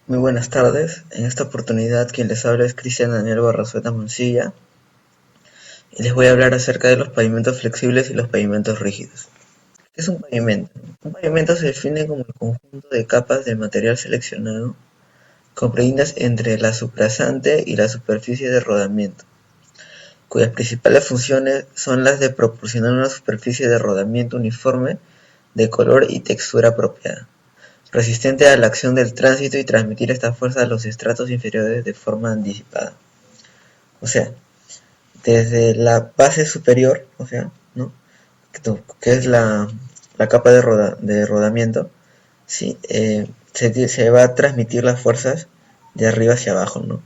Muy buenas tardes. En esta oportunidad quien les habla es Cristian Daniel Barrazueta Mancilla y les voy a hablar acerca de los pavimentos flexibles y los pavimentos rígidos. ¿Qué es un pavimento? Un pavimento se define como el conjunto de capas de material seleccionado comprendidas entre la subrasante y la superficie de rodamiento, cuyas principales funciones son las de proporcionar una superficie de rodamiento uniforme de color y textura apropiada, resistente a la acción del tránsito y transmitir esta fuerza a los estratos inferiores de forma anticipada. O sea, desde la base superior, o sea, ¿no? que es la capa de rodamiento, ¿sí? Se va a transmitir las fuerzas de arriba hacia abajo, ¿no?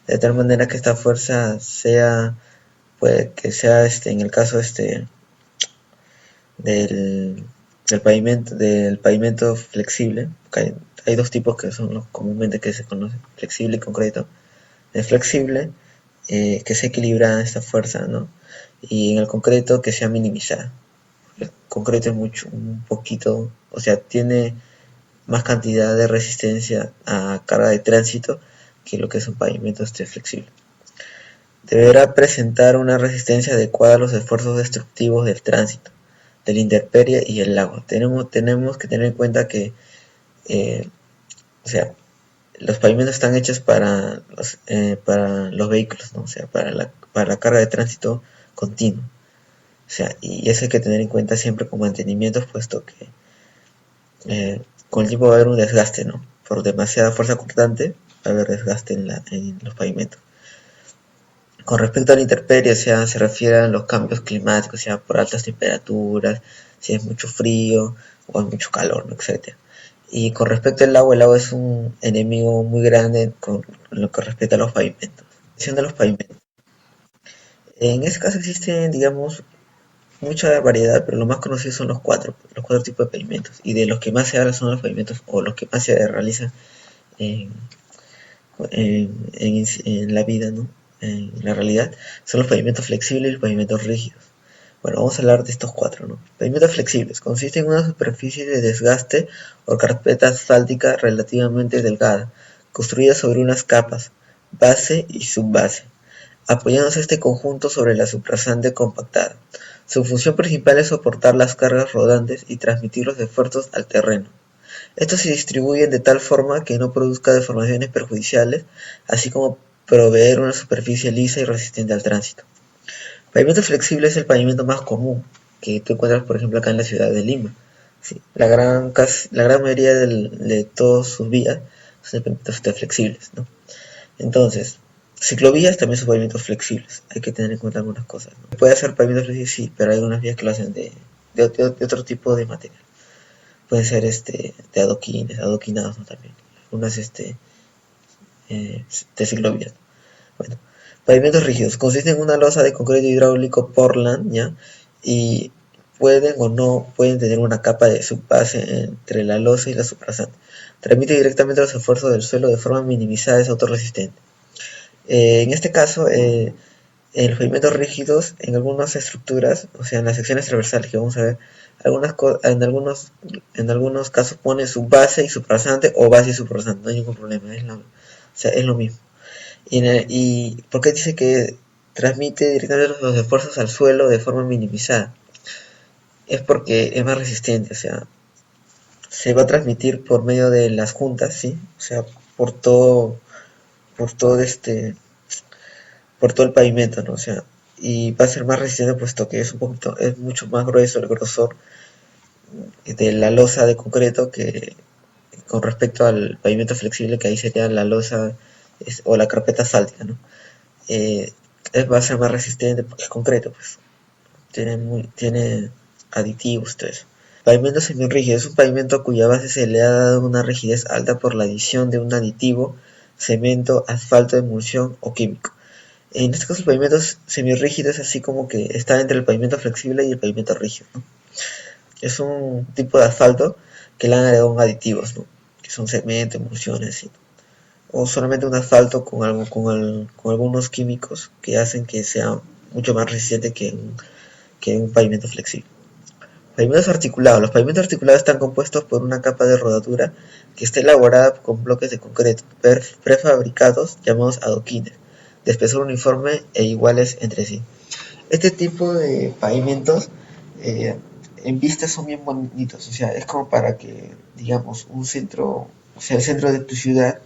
De tal manera que esta fuerza sea, puede que sea en el caso del, del pavimento flexible, hay dos tipos que son los comúnmente que se conocen, flexible y concreto. El flexible, que se equilibra esta fuerza, ¿no? Y en el concreto que sea minimizada. El concreto es un poquito, o sea, tiene más cantidad de resistencia a carga de tránsito que lo que es un pavimento flexible. Deberá presentar una resistencia adecuada a los esfuerzos destructivos del tránsito, de la intemperie y el agua. Tenemos que tener en cuenta que, eh, o sea, los pavimentos están hechos para los vehículos, ¿no? O sea, para la carga de tránsito continuo. O sea, y eso hay que tener en cuenta siempre con mantenimientos, puesto que con el tiempo va a haber un desgaste, ¿no? Por demasiada fuerza cortante va a haber desgaste en los pavimentos. Con respecto a la intemperie, o sea, se refiere a los cambios climáticos, o sea, por altas temperaturas, si es mucho frío o hay mucho calor, ¿no? Etcétera. Y con respecto al agua, el agua es un enemigo muy grande con lo que respecta a los pavimentos. De los pavimentos. En este caso existen, digamos, mucha variedad, pero lo más conocido son los cuatro tipos de pavimentos. Y de los que más se habla son los pavimentos, o los que más se realizan en, en la vida, ¿no? En la realidad, son los pavimentos flexibles y los pavimentos rígidos. Bueno, vamos a hablar de estos cuatro, ¿no? Pavimentos flexibles. Consisten en una superficie de desgaste o carpeta asfáltica relativamente delgada, construida sobre unas capas, base y subbase, apoyándose este conjunto sobre la subrasante compactada. Su función principal es soportar las cargas rodantes y transmitir los esfuerzos al terreno. Estos se distribuyen de tal forma que no produzca deformaciones perjudiciales, así como proveer una superficie lisa y resistente al tránsito. Pavimento flexible es el pavimento más común que tú encuentras, por ejemplo, acá en la ciudad de Lima. Sí, la gran mayoría de todas sus vías son pavimentos flexibles, ¿no? Entonces, ciclovías también son pavimentos flexibles. Hay que tener en cuenta algunas cosas, ¿no? Puede hacer pavimentos flexibles, sí, pero hay algunas vías que lo hacen de otro tipo de material. Pueden ser de adoquinados, ¿no? También. Algunas de ciclovías. Bueno, pavimentos rígidos. Consisten en una losa de concreto hidráulico Portland, ¿ya? Y pueden o no pueden tener una capa de subbase entre la losa y la subrasante. Transmite directamente los esfuerzos del suelo de forma minimizada, es autorresistente. En este caso, en los pavimentos rígidos, en algunas estructuras, o sea, en las secciones transversales que vamos a ver, en algunos casos pone subbase y subrasante o base y subrasante, no hay ningún problema, o sea, es lo mismo. Y ¿por qué dice que transmite directamente los esfuerzos al suelo de forma minimizada? Es porque es más resistente, o sea, se va a transmitir por medio de las juntas, ¿sí? O sea, por todo, por todo por todo el pavimento, ¿no? O sea, y va a ser más resistente puesto que es mucho más grueso el grosor de la losa de concreto que con respecto al pavimento flexible, que ahí sería la losa o la carpeta asfáltica, ¿no? Eh, Va a ser más resistente porque es concreto, pues tiene aditivos, todo eso. Pavimento semirrígido es un pavimento cuya base se le ha dado una rigidez alta por la adición de un aditivo, cemento, asfalto de emulsión o químico. En este caso el pavimento semirrígido es así como que está entre el pavimento flexible y el pavimento rígido, ¿no? Es un tipo de asfalto que le han agregado aditivos, ¿no? Que son cemento, emulsiones, ¿sí? O solamente un asfalto con algunos químicos que hacen que sea mucho más resistente que un pavimento flexible. Pavimentos articulados. Los pavimentos articulados están compuestos por una capa de rodadura que está elaborada con bloques de concreto prefabricados llamados adoquines, de espesor uniforme e iguales entre sí. Este tipo de pavimentos eh, en vista son bien bonitos, o sea, es como para que, digamos, un centro, o sea, el centro de tu ciudad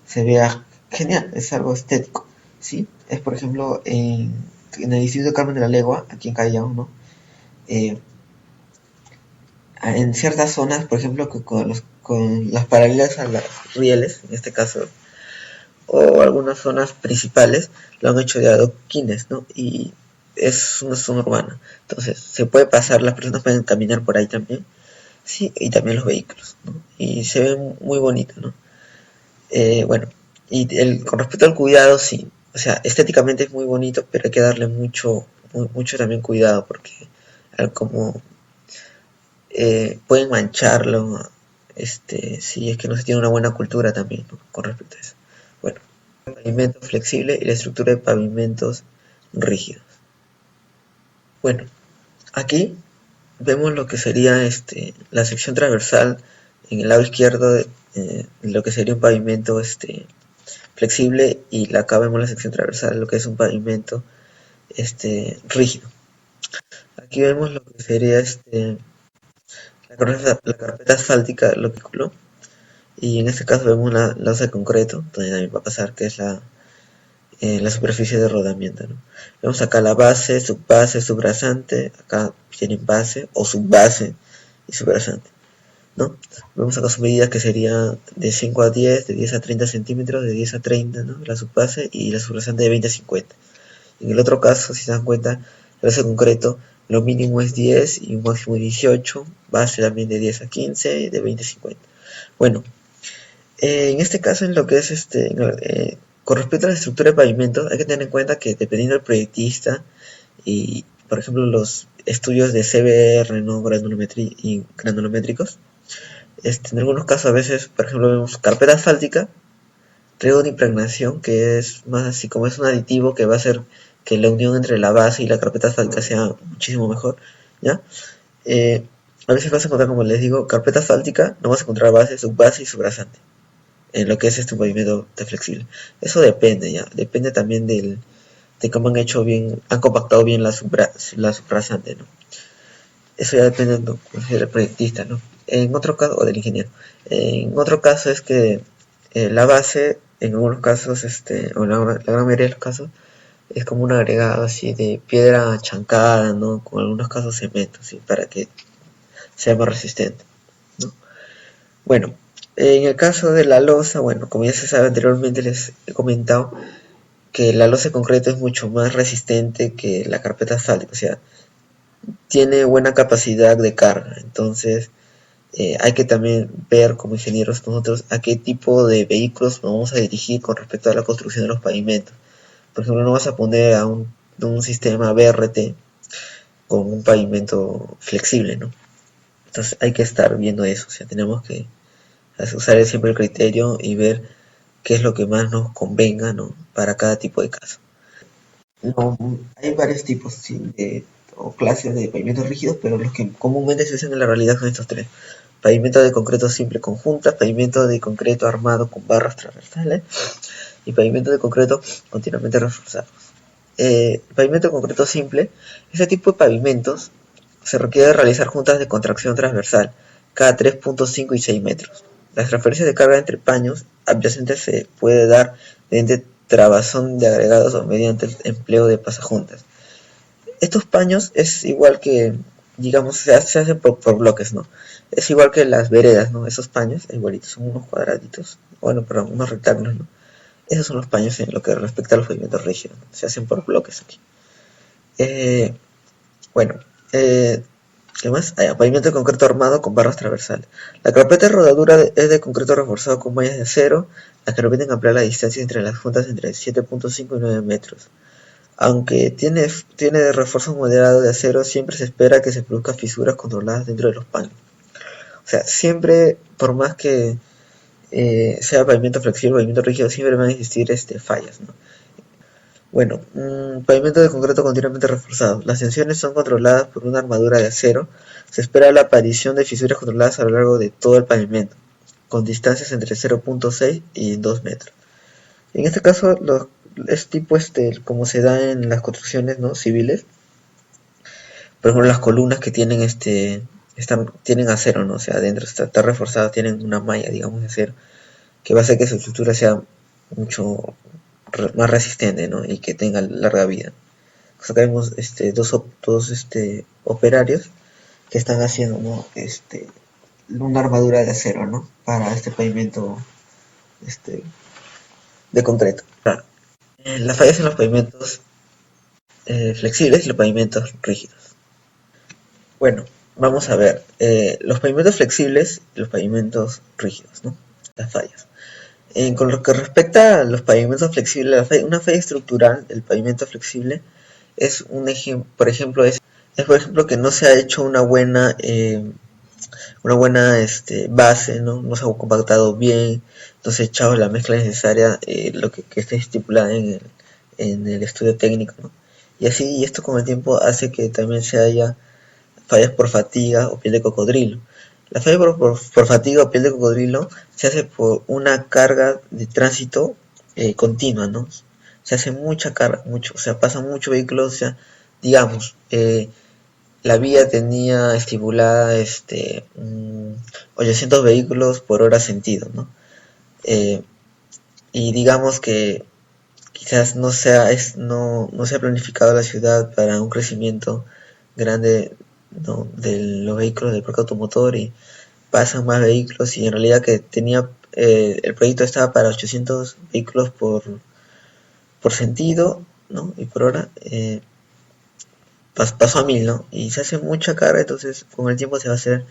se vea genial, es algo estético, ¿sí? Es, por ejemplo, en el distrito de Carmen de la Legua, aquí en Callao, ¿no? Eh, en ciertas zonas, por ejemplo, con las paralelas a las rieles, en este caso, o algunas zonas principales, lo han hecho de adoquines, ¿no? Y es una zona urbana, entonces se puede pasar, las personas pueden caminar por ahí también, sí, y también los vehículos, ¿no? Y se ve muy bonito, ¿no? Bueno, con respecto al cuidado, sí, o sea, estéticamente es muy bonito, pero hay que darle mucho también cuidado, porque como pueden mancharlo, si es que no se tiene una buena cultura también, ¿no? Con respecto a eso. Bueno, el pavimento flexible y la estructura de pavimentos rígidos. Bueno, aquí vemos lo que sería la sección transversal en el lado izquierdo de lo que sería un pavimento flexible, y acá vemos la sección transversal, lo que es un pavimento rígido. Aquí vemos lo que sería la carpeta asfáltica del vehículo, y en este caso vemos una losa de concreto, donde también va a pasar, que es la superficie de rodamiento, ¿no? Vemos acá la base, subbase, subrasante, acá tienen base o subbase y subrasante, ¿no? Vemos acá sus medidas, que sería de 5 a 10, de 10 a 30 centímetros, de 10 a 30, ¿no? La subbase, y la subrasante de 20 a 50. En el otro caso, si se dan cuenta, la base de concreto, lo mínimo es 10 y un máximo 18, base también de 10 a 15 y de 20 a 50. Bueno, en este caso, en lo que es con respecto a la estructura de pavimentos, hay que tener en cuenta que dependiendo del proyectista y, por ejemplo, los estudios de CBR, ¿no? Granulométricos, en algunos casos a veces, por ejemplo, vemos carpeta asfáltica, riego de impregnación, que es más así como es un aditivo que va a hacer que la unión entre la base y la carpeta asfáltica sea muchísimo mejor, ¿ya? Eh, a veces vas a encontrar, como les digo, carpeta asfáltica, no vas a encontrar base, subbase y subrasante en lo que es un pavimento de flexible. Eso depende, ya, depende también de cómo han hecho bien, han compactado bien la subrasante, ¿no? Eso ya depende del proyectista, ¿no? En otro caso, o del ingeniero. En otro caso es que la base, en algunos casos, o la gran mayoría de los casos, es como un agregado así de piedra chancada, ¿no? Con algunos casos cemento, ¿sí? Para que sea más resistente, ¿no? Bueno, en el caso de la losa, bueno, como ya se sabe anteriormente, les he comentado que la losa de concreto es mucho más resistente que la carpeta asfáltica, o sea, tiene buena capacidad de carga. Entonces, hay que también ver como ingenieros nosotros a qué tipo de vehículos vamos a dirigir con respecto a la construcción de los pavimentos. Por ejemplo, no vas a poner a un sistema BRT con un pavimento flexible, ¿no? Entonces hay que estar viendo eso, o sea, tenemos que usar siempre el criterio y ver qué es lo que más nos convenga, ¿no? Para cada tipo de caso. No, hay varios tipos, sí, o clases de pavimentos rígidos, pero los que comúnmente se usan en la realidad son estos tres: pavimento de concreto simple con juntas, pavimento de concreto armado con barras transversales y pavimento de concreto continuamente reforzado. Pavimento de concreto simple: este tipo de pavimentos se requiere realizar juntas de contracción transversal cada 3.5 y 6 metros. Las transferencias de carga entre paños adyacentes se puede dar mediante trabazón de agregados o mediante el empleo de pasajuntas. Estos paños es igual que, digamos, se hacen por bloques, ¿no? Es igual que las veredas, ¿no? Esos paños, igualitos, son unos cuadraditos, bueno, perdón, unos rectángulos, ¿no? Esos son los paños en lo que respecta a los pavimentos rígidos, ¿no? Se hacen por bloques aquí. Eh, bueno, ¿qué más? Pavimento de concreto armado con barras transversales. La carpeta de rodadura es de concreto reforzado con mallas de acero, las que permiten ampliar la distancia entre las juntas entre 7.5 y 9 metros. Aunque tiene refuerzo moderado de acero, siempre se espera que se produzcan fisuras controladas dentro de los paneles. O sea, siempre, por más que sea pavimento flexible o pavimento rígido, siempre van a existir fallas, ¿no? Bueno, pavimento de concreto continuamente reforzado. Las tensiones son controladas por una armadura de acero. Se espera la aparición de fisuras controladas a lo largo de todo el pavimento, con distancias entre 0.6 y 2 metros. En este caso, es tipo como se da en las construcciones, ¿no?, civiles. Por ejemplo, las columnas que tienen tienen acero, ¿no? O sea, adentro está reforzado, tienen una malla, digamos, de acero, que va a hacer que su estructura sea mucho más resistente, ¿no? Y que tenga larga vida. Acá vemos dos operarios que están haciendo, ¿no?, una armadura de acero, ¿no?, para este pavimento este, de concreto. Las fallas en los pavimentos flexibles y los pavimentos rígidos. Bueno, vamos a ver los pavimentos flexibles y los pavimentos rígidos, ¿no? Las fallas. Con lo que respecta a los pavimentos flexibles, una falla estructural del pavimento flexible es un ejemplo, por ejemplo, es por ejemplo que no se ha hecho una buena base, ¿no? No se ha compactado bien, no se ha echado la mezcla necesaria, lo que está estipulada en el estudio técnico, ¿no? Y así, y esto con el tiempo hace que también se haya fallas por fatiga o piel de cocodrilo. La falla por fatiga o piel de cocodrilo se hace por una carga de tránsito continua, ¿no? Se hace mucha carga, o sea, pasan muchos vehículos, o sea, digamos, la vía tenía estipulada 800 vehículos por hora sentido, ¿no? Eh, y digamos que quizás no se ha planificado la ciudad para un crecimiento grande, ¿no?, de los vehículos del parque automotor, y pasan más vehículos, y en realidad que el proyecto estaba para 800 vehículos por sentido, ¿no?, y por hora, pasó a 1000, ¿no? Y se hace mucha carga, entonces con el tiempo se va a hacer,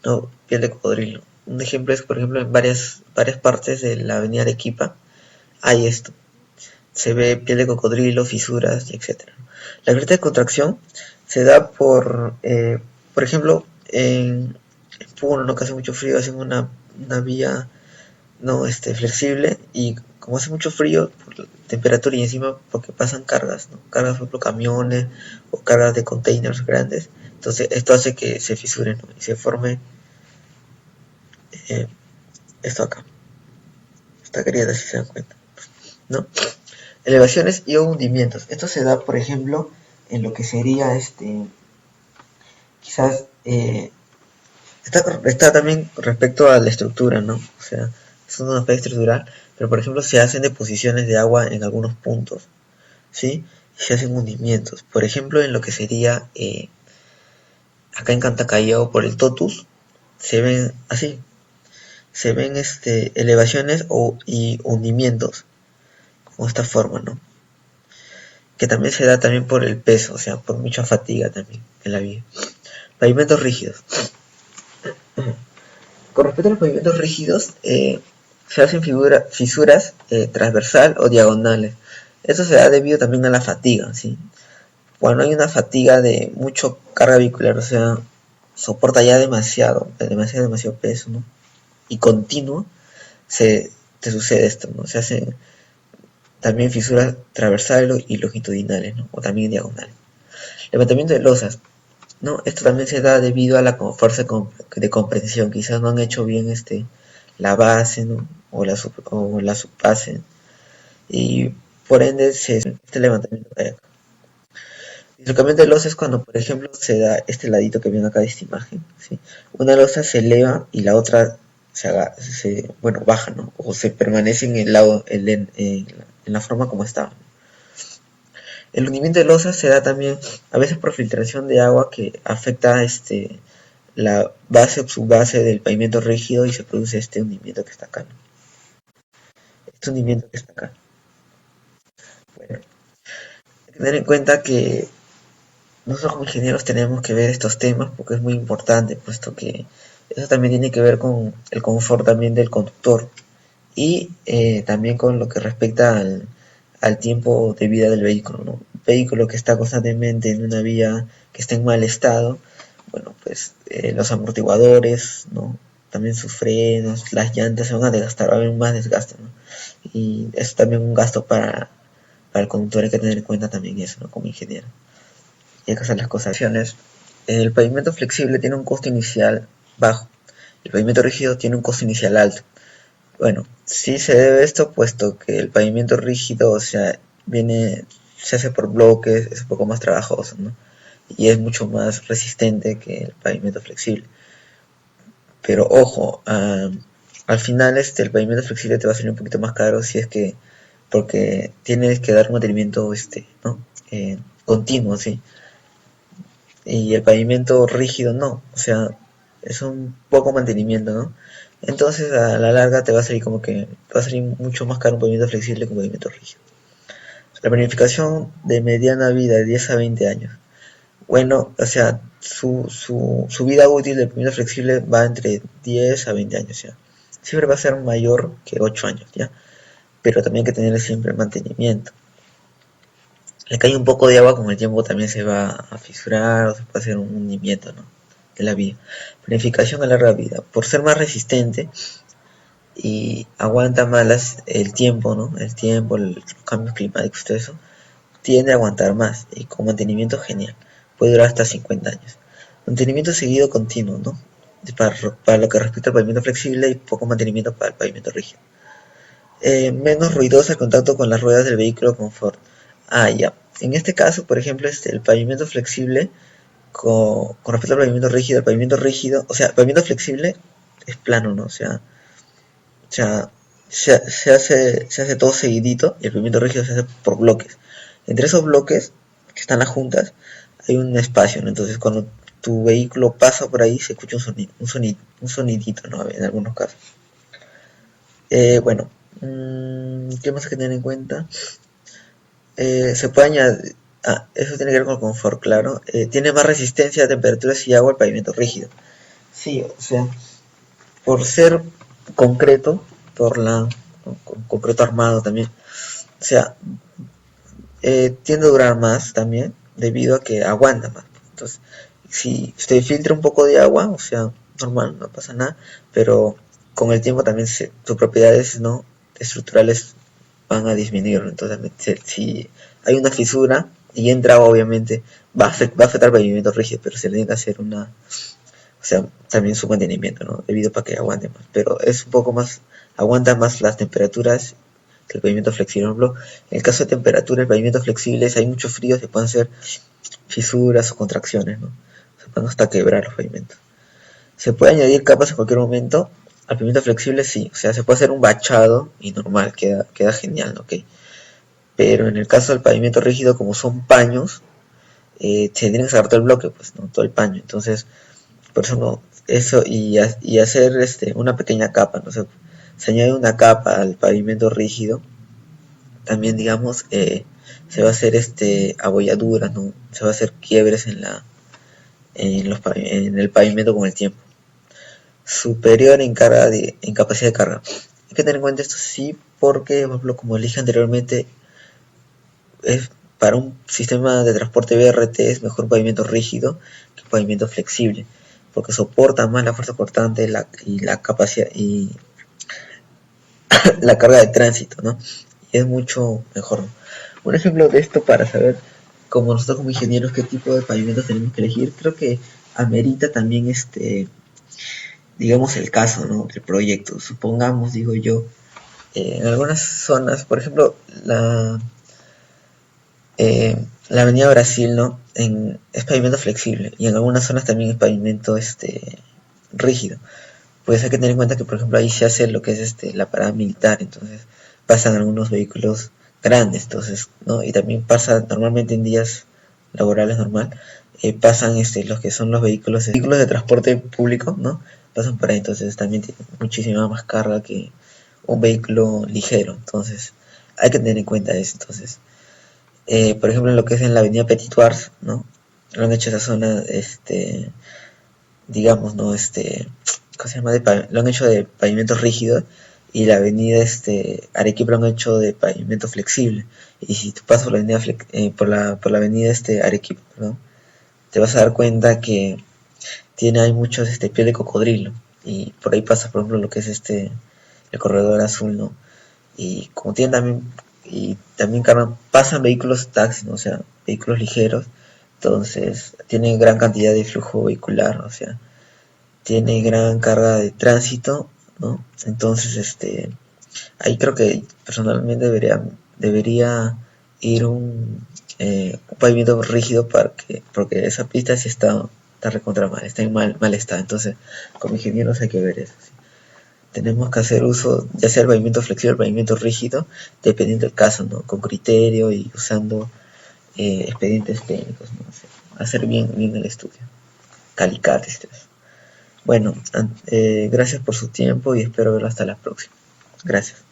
¿no?, piel de cocodrilo. Un ejemplo es, por ejemplo, en varias partes de la avenida Arequipa hay esto. Se ve piel de cocodrilo, fisuras, etcétera. La grieta de contracción se da por ejemplo, en Puno, ¿no?, que hace mucho frío, hacen una vía, no flexible, y como hace mucho frío por la temperatura y encima porque pasan cargas, ¿no?, cargas, por ejemplo, camiones o cargas de containers grandes, entonces esto hace que se fisure, ¿no?, y se forme eh, esto acá, esta grieta, si se dan cuenta, ¿no? Elevaciones y hundimientos. Esto se da, por ejemplo, en lo que sería quizás está también respecto a la estructura, ¿no? O sea, es una falla estructural, pero por ejemplo se hacen deposiciones de agua en algunos puntos, ¿sí? Se hacen hundimientos. Por ejemplo, en lo que sería acá en Cantacallao por el Totus, se ven así, se ven elevaciones y hundimientos, como esta forma, ¿no? Que también se da también por el peso, o sea, por mucha fatiga también en la vía. Pavimentos rígidos. Con respecto a los pavimentos rígidos, se hacen fisuras transversal o diagonales. Esto se da debido también a la fatiga, ¿sí? Cuando hay una fatiga de mucho carga vehicular, o sea, soporta ya demasiado peso, ¿no?, y continuo, te sucede esto, ¿no? Se hacen también fisuras transversales y longitudinales, ¿no?, o también diagonales. Levantamiento de losas, ¿no? Esto también se da debido a la fuerza de comprensión. Quizás no han hecho bien la base, ¿no?, o la subbase, y por ende este levantamiento cae acá. Dislocamiento de losa es cuando, por ejemplo, se da este ladito que viene acá de esta imagen, ¿sí? Una losa se eleva y la otra baja, ¿no?, o se permanece en el lado, en la forma como estaba. El hundimiento de losas se da también a veces por filtración de agua que afecta la base o subbase del pavimento rígido, y se produce este hundimiento que está acá, ¿no? Este hundimiento que está acá. Bueno, hay que tener en cuenta que nosotros como ingenieros tenemos que ver estos temas porque es muy importante, puesto que eso también tiene que ver con el confort también del conductor, y también con lo que respecta al tiempo de vida del vehículo, ¿no? Un vehículo que está constantemente en una vía que está en mal estado, bueno, pues los amortiguadores, ¿no?, también sus frenos, las llantas se van a desgastar, va a haber más desgaste, ¿no? Y es también un gasto para el conductor hay que tener en cuenta también eso, ¿no? Como ingeniero. Y hay que hacer las cosas. El pavimento flexible tiene un costo inicial bajo. El pavimento rígido tiene un costo inicial alto. Bueno, sí se debe a esto, puesto que el pavimento rígido, o sea, se hace por bloques, es un poco más trabajoso, ¿no? Y es mucho más resistente que el pavimento flexible. Pero ojo, al final el pavimento flexible te va a salir un poquito más caro si es que, porque tienes que dar un mantenimiento, ¿no? Continuo, sí. Y el pavimento rígido no, o sea, es un poco mantenimiento, ¿no? Entonces a la larga te va a salir va a salir mucho más caro un pavimento flexible que un pavimento rígido. La planificación de mediana vida de 10 a 20 años. Bueno, o sea, su vida útil del pavimento flexible va entre 10 a 20 años, ¿ya? Siempre va a ser mayor que 8 años, ¿ya? Pero también hay que tener siempre mantenimiento. Le cae un poco de agua, con el tiempo también se va a fisurar o se puede hacer un hundimiento, ¿no? De la vía. Planificación a larga vida. Por ser más resistente y aguanta más el tiempo, ¿no? El tiempo, los cambios climáticos, todo eso, tiende a aguantar más y con mantenimiento genial. Puede durar hasta 50 años. Mantenimiento seguido continuo, ¿no? Para lo que respecta al pavimento flexible y poco mantenimiento para el pavimento rígido. Menos ruidoso el contacto con las ruedas del vehículo confort. Ya. En este caso, por ejemplo, el pavimento flexible con respecto al pavimento rígido, o sea, el pavimento flexible es plano, ¿no? O sea se hace todo seguidito y el pavimento rígido se hace por bloques. Entre esos bloques que están las juntas hay un espacio, ¿no? Entonces cuando tu vehículo pasa por ahí se escucha un sonidito, ¿no? En algunos casos. Bueno, ¿qué más hay que tener en cuenta? Se puede añadir, eso tiene que ver con el confort, claro. Tiene más resistencia a temperaturas y agua el pavimento rígido. Sí, o sea, por ser concreto, concreto armado también, o sea, tiende a durar más también debido a que aguanta más. Entonces, si usted filtra un poco de agua, o sea, normal, no pasa nada, pero con el tiempo también sus propiedades, ¿no?, estructurales van a disminuir. Entonces, si hay una fisura y entra agua, obviamente va a afectar el pavimento rígido, pero se le tiene que hacer o sea, también su mantenimiento, ¿no? Debido para que aguante más. Pero es un poco más, aguanta más las temperaturas que el pavimento flexible. Por ejemplo, en el caso de temperatura, el pavimento flexible, si hay mucho frío, se pueden hacer fisuras o contracciones, ¿no? Se pueden hasta quebrar los pavimentos. Se puede añadir capas en cualquier momento. Al pavimento flexible sí, o sea, se puede hacer un bachado y normal, queda genial, ¿no? Okay. Pero en el caso del pavimento rígido, como son paños, se tiene que sacar todo el bloque, pues, ¿no? Todo el paño. Entonces, por eso no, eso y hacer una pequeña capa, ¿no? Se añade una capa al pavimento rígido. También, digamos, se va a hacer abolladuras, ¿no? Se va a hacer quiebres en el pavimento con el tiempo. Superior en capacidad de carga. Hay que tener en cuenta esto sí, porque, por ejemplo, como dije anteriormente, es para un sistema de transporte BRT es mejor un pavimento rígido que un pavimento flexible, porque soporta más la fuerza cortante y la capacidad y la carga de tránsito, ¿no? Y es mucho mejor. Un ejemplo de esto para saber, como nosotros como ingenieros, qué tipo de pavimentos tenemos que elegir, creo que amerita también digamos el caso, ¿no?, del proyecto. Supongamos, digo yo, en algunas zonas, por ejemplo, la avenida Brasil, ¿no?, es pavimento flexible y en algunas zonas también es pavimento rígido. Pues hay que tener en cuenta que, por ejemplo, ahí se hace lo que es la parada militar, entonces pasan algunos vehículos grandes, entonces, ¿no? Y también pasa normalmente en días laborales normal, pasan los que son los vehículos de transporte público, ¿no? Pasan por ahí, entonces también tiene muchísima más carga que un vehículo ligero, entonces hay que tener en cuenta eso. Entonces, por ejemplo, en lo que es en la avenida Petit Wars, ¿no?, lo han hecho esa zona, digamos, ¿no?, ¿cómo se llama? Lo han hecho de pavimento rígido, y la avenida Arequipa lo han hecho de pavimento flexible. Y si tú pasas por la avenida por la avenida Arequipa, ¿no?, te vas a dar cuenta que hay muchos piel de cocodrilo, y por ahí pasa, por ejemplo, lo que es el corredor azul, ¿no? Y como tiene también y también pasan vehículos taxis, ¿no? O sea, vehículos ligeros, entonces tiene gran cantidad de flujo vehicular, o sea, tiene gran carga de tránsito, ¿no? Entonces, ahí creo que personalmente debería ir un pavimento rígido porque esa pista sí está recontra mal, está en mal estado. Entonces, como ingenieros hay que ver eso. ¿Sí? Tenemos que hacer uso, ya sea el pavimento flexible o el pavimento rígido, dependiendo del caso, ¿no? Con criterio y usando expedientes técnicos, ¿no? O sea, hacer bien el estudio. Calicates. Bueno, gracias por su tiempo y espero verlo hasta la próxima. Gracias.